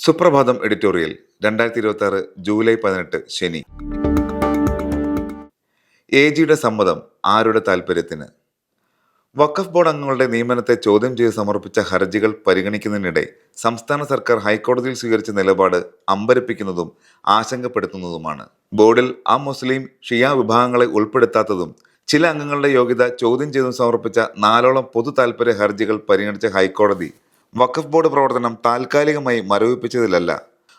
സുപ്രഭാതം editorial 2026 July 18 ശനി. AGയുടെ സമ്മതം ആരുടെ താൽപ്പര്യത്തിന്? വഖഫ് ബോർഡ് അംഗങ്ങളുടെ നിയമനത്തെ ചോദ്യം ചെയ്ത് സമർപ്പിച്ച ഹർജികൾ പരിഗണിക്കുന്നതിനിടെ സംസ്ഥാന സർക്കാർ ഹൈക്കോടതിയിൽ സ്വീകരിച്ച നിലപാട് അമ്പരപ്പിക്കുന്നതും ആശങ്കപ്പെടുത്തുന്നതുമാണ്. ബോർഡിൽ മുസ്ലിം ഷിയ വിഭാഗങ്ങളെ ഉൾപ്പെടുത്താത്തതും ചില അംഗങ്ങളുടെ യോഗ്യത ചോദ്യം ചെയ്തും സമർപ്പിച്ച 4ഓളം പൊതു താൽപ്പര്യ ഹർജികൾ പരിഗണിച്ച ഹൈക്കോടതി വഖഫ് ബോർഡ് പ്രവർത്തനം താൽക്കാലികമായി മരവിപ്പിച്ചതിലല്ല,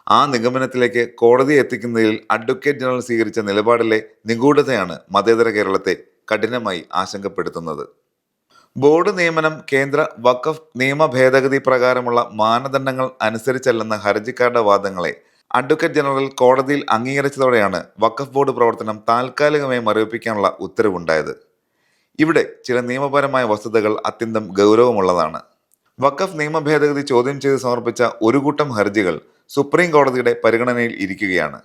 ആ നിഗമനത്തിലേക്ക് കോടതിയെ എത്തിക്കുന്നതിൽ അഡ്വക്കേറ്റ് ജനറൽ സ്വീകരിച്ച നിലപാടിലെ നിഗൂഢതയാണ് മതേതര കേരളത്തെ കഠിനമായി ആശങ്കപ്പെടുത്തുന്നത്. ബോർഡ് നിയമനം കേന്ദ്ര വഖഫ് നിയമ ഭേദഗതി പ്രകാരമുള്ള മാനദണ്ഡങ്ങൾ അനുസരിച്ചല്ലെന്ന ഹർജിക്കാരുടെ വാദങ്ങളെ അഡ്വക്കേറ്റ് ജനറൽ കോടതിയിൽ അംഗീകരിച്ചതോടെയാണ് വഖഫ് ബോർഡ് പ്രവർത്തനം താൽക്കാലികമായി മരവിപ്പിക്കാനുള്ള ഉത്തരവുണ്ടായത്. ഇവിടെ ചില നിയമപരമായ വസ്തുതകൾ അത്യന്തം ഗൗരവമുള്ളതാണ്. വഖഫ് നിയമ ഭേദഗതി ചോദ്യം ചെയ്ത് സമർപ്പിച്ച ഒരു കൂട്ടം ഹർജികൾ സുപ്രീം കോടതിയുടെ പരിഗണനയിൽ ഇരിക്കുകയാണ്.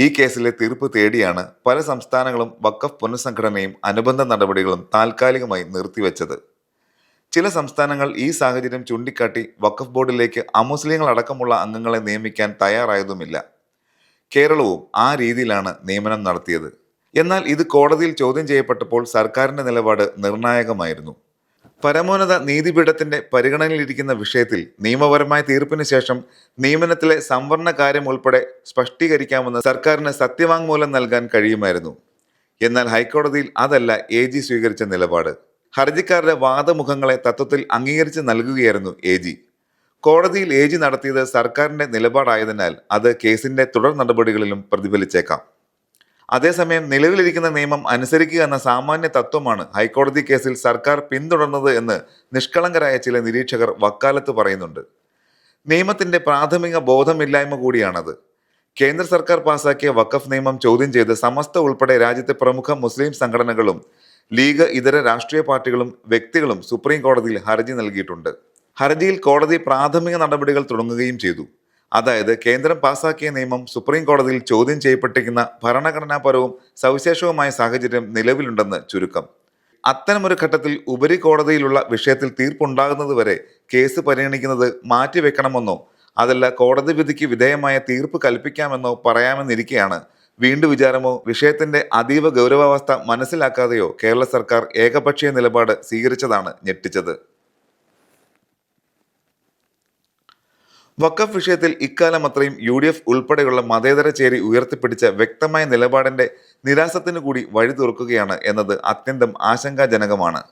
ഈ കേസിലെ തീർപ്പ് തേടിയാണ് പല സംസ്ഥാനങ്ങളും വഖഫ് പുനഃസംഘടനയും അനുബന്ധ നടപടികളും താൽക്കാലികമായി നിർത്തിവെച്ചത്. ചില സംസ്ഥാനങ്ങൾ ഈ സാഹചര്യം ചൂണ്ടിക്കാട്ടി വഖഫ് ബോർഡിലേക്ക് അമുസ്ലിങ്ങൾ അടക്കമുള്ള അംഗങ്ങളെ നിയമിക്കാൻ തയ്യാറായതുമില്ല. കേരളവും ആ രീതിയിലാണ് നിയമനം നടത്തിയത്. എന്നാൽ ഇത് കോടതിയിൽ ചോദ്യം ചെയ്യപ്പെട്ടപ്പോൾ സർക്കാരിന്റെ നിലപാട് നിർണായകമായിരുന്നു. പരമോന്നത നീതിപീഠത്തിന്റെ പരിഗണനയിലിരിക്കുന്ന വിഷയത്തിൽ നിയമപരമായ തീർപ്പിന് ശേഷം നിയമനത്തിലെ സംവരണ കാര്യം ഉൾപ്പെടെ സ്പഷ്ടീകരിക്കാമെന്ന് സർക്കാരിന് സത്യവാങ്മൂലം നൽകാൻ കഴിയുമായിരുന്നു. എന്നാൽ ഹൈക്കോടതിയിൽ അതല്ല AG സ്വീകരിച്ച നിലപാട്. ഹർജിക്കാരുടെ വാദമുഖങ്ങളെ തത്വത്തിൽ അംഗീകരിച്ച് നൽകുകയായിരുന്നു AG. കോടതിയിൽ AG നടത്തിയത് സർക്കാരിന്റെ നിലപാടായതിനാൽ അത് കേസിന്റെ തുടർ നടപടികളിലും പ്രതിഫലിച്ചേക്കാം. അതേസമയം നിലവിലിരിക്കുന്ന നിയമം അനുസരിക്കുക എന്ന സാമാന്യ തത്വമാണ് ഹൈക്കോടതി കേസിൽ സർക്കാർ പിന്തുടർന്നത് എന്ന് നിഷ്കളങ്കരായ ചില നിരീക്ഷകർ വക്കാലത്ത് പറയുന്നുണ്ട്. നിയമത്തിന്റെ പ്രാഥമിക ബോധമില്ലായ്മ കൂടിയാണത്. കേന്ദ്ര സർക്കാർ പാസാക്കിയ വഖഫ് നിയമം ചോദ്യം ചെയ്ത് സമസ്ത ഉൾപ്പെടെ രാജ്യത്തെ പ്രമുഖ മുസ്ലിം സംഘടനകളും ലീഗ് ഇതര രാഷ്ട്രീയ പാർട്ടികളും വ്യക്തികളും സുപ്രീം കോടതിയിൽ ഹർജി നൽകിയിട്ടുണ്ട്. ഹർജിയിൽ കോടതി പ്രാഥമിക നടപടികൾ തുടങ്ങുകയും ചെയ്തു. അതായത് കേന്ദ്രം പാസാക്കിയ നിയമം സുപ്രീം കോടതിയിൽ ചോദ്യം ചെയ്യപ്പെട്ടിരിക്കുന്ന ഭരണഘടനാപരവും സവിശേഷവുമായ സാഹചര്യം നിലവിലുണ്ടെന്ന് ചുരുക്കം. അത്തരമൊരു ഘട്ടത്തിൽ ഉപരി കോടതിയിലുള്ള വിഷയത്തിൽ തീർപ്പുണ്ടാകുന്നതുവരെ കേസ് പരിഗണിക്കുന്നത് മാറ്റിവെക്കണമെന്നോ അതല്ല കോടതി വിധിക്ക് വിധേയമായ തീർപ്പ് കൽപ്പിക്കാമെന്നോ പറയാമെന്നിരിക്കെയാണ് വീണ്ടും വിചാരമോ വിഷയത്തിന്റെ അതീവ ഗൗരവാവസ്ഥ മനസ്സിലാക്കാതെയോ കേരള സർക്കാർ ഏകപക്ഷീയ നിലപാട് സ്വീകരിച്ചതാണ് ഞെട്ടിച്ചത്. വഖഫ് വിഷയത്തിൽ ഇക്കാലം അത്രയും UDF ഉൾപ്പെടെയുള്ള മതേതര ചേരി ഉയർത്തിപ്പിടിച്ച വ്യക്തമായ നിലപാടിന്റെ നിരാസത്തിനു കൂടി വഴി തുറക്കുകയാണ് എന്നത് അത്യന്തം ആശങ്കാജനകമാണ്.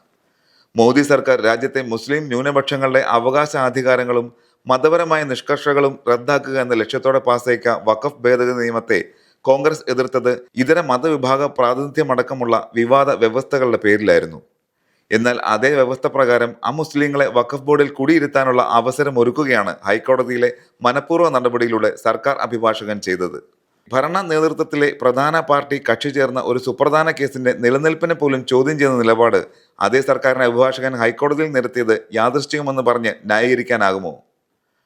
മോദി സർക്കാർ രാജ്യത്തെ മുസ്ലിം ന്യൂനപക്ഷങ്ങളുടെ അവകാശാധികാരങ്ങളും മതപരമായ നിഷ്കർഷകളും റദ്ദാക്കുക എന്ന ലക്ഷ്യത്തോടെ പാസാക്കിയ വഖഫ് ഭേദഗതി നിയമത്തെ കോൺഗ്രസ് എതിർത്തത് ഇതര മതവിഭാഗ പ്രാതിനിധ്യമടക്കമുള്ള വിവാദ വ്യവസ്ഥകളുടെ പേരിലായിരുന്നു. എന്നാൽ അതേ വ്യവസ്ഥ പ്രകാരം അമുസ്ലിങ്ങളെ വഖഫ് ബോർഡിൽ കുടിയിരുത്താനുള്ള അവസരം ഒരുക്കുകയാണ് ഹൈക്കോടതിയിലെ മനഃപൂർവ്വ നടപടിയിലൂടെ സർക്കാർ അഭിഭാഷകൻ ചെയ്തത്. ഭരണ നേതൃത്വത്തിലെ പ്രധാന പാർട്ടി കക്ഷി ചേർന്ന ഒരു സുപ്രധാന കേസിന്റെ നിലനിൽപ്പിനെ പോലും ചോദ്യം ചെയ്യുന്ന നിലപാട് അതേ സർക്കാരിന്റെ അഭിഭാഷകൻ ഹൈക്കോടതിയിൽ നിരത്തിയത് യാദൃശ്ചികമെന്ന് പറഞ്ഞ് ന്യായീകരിക്കാനാകുമോ?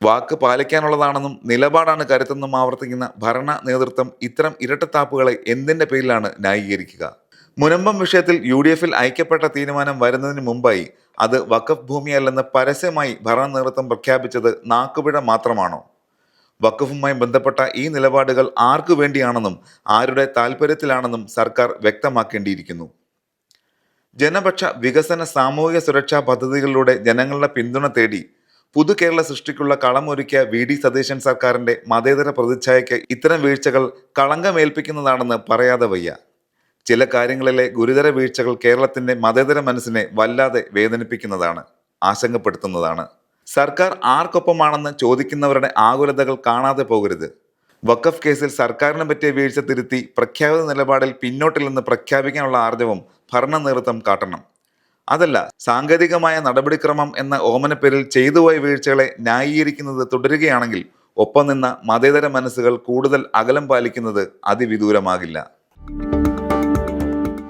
വാക്ക് പാലിക്കാനുള്ളതാണെന്നും നിലപാടാണ് കരുത്തെന്നും ആവർത്തിക്കുന്ന ഭരണ നേതൃത്വം ഇത്തരം ഇരട്ടത്താപ്പുകളെ എന്തിന്റെ പേരിലാണ് ന്യായീകരിക്കുക? മുനമ്പം വിഷയത്തിൽ UDFൽ ഐക്യപ്പെട്ട തീരുമാനം വരുന്നതിന് മുമ്പായി അത് വഖഫ് ഭൂമിയല്ലെന്ന് പരസ്യമായി ഭരണ നേതൃത്വം പ്രഖ്യാപിച്ചത് നാക്കുപിഴ മാത്രമാണോ? വഖഫുമായി ബന്ധപ്പെട്ട ഈ നിലപാടുകൾ ആർക്കു വേണ്ടിയാണെന്നും ആരുടെ താല്പര്യത്തിലാണെന്നും സർക്കാർ വ്യക്തമാക്കേണ്ടിയിരിക്കുന്നു. ജനപക്ഷ വികസന സാമൂഹിക സുരക്ഷാ പദ്ധതികളിലൂടെ ജനങ്ങളുടെ പിന്തുണ തേടി പുതുകേരള സൃഷ്ടിക്കുള്ള കളമൊരുക്കിയ VD സതീശൻ സർക്കാരിന്റെ മതേതര പ്രതിച്ഛായയ്ക്ക് ഇത്തരം വീഴ്ചകൾ കളങ്കമേൽപ്പിക്കുന്നതാണെന്ന് പറയാതെ വയ്യ. ചില കാര്യങ്ങളിലെ ഗുരുതര വീഴ്ചകൾ കേരളത്തിന്റെ മതേതര മനസ്സിനെ വല്ലാതെ വേദനിപ്പിക്കുന്നതാണ്, ആശങ്കപ്പെടുത്തുന്നതാണ്. സർക്കാർ ആർക്കൊപ്പമാണെന്ന് ചോദിക്കുന്നവരുടെ ആകുലതകൾ കാണാതെ പോകരുത്. വഖഫ് കേസിൽ സർക്കാരിനെ പറ്റിയ വീഴ്ച തിരുത്തി പ്രഖ്യാപിത നിലപാടിൽ പിന്നോട്ടില്ലെന്ന് പ്രഖ്യാപിക്കാനുള്ള ആർജവം ഭരണ നേതൃത്വം കാട്ടണം. അതല്ല സാങ്കേതികമായ നടപടിക്രമം എന്ന ഓമനപ്പേരിൽ ചെയ്തുപോയ വീഴ്ചകളെ ന്യായീകരിക്കുന്നത് തുടരുകയാണെങ്കിൽ ഒപ്പം നിന്ന മതേതര മനസ്സുകൾ കൂടുതൽ അകലം പാലിക്കുന്നത് അതിവിദൂരമാകില്ല.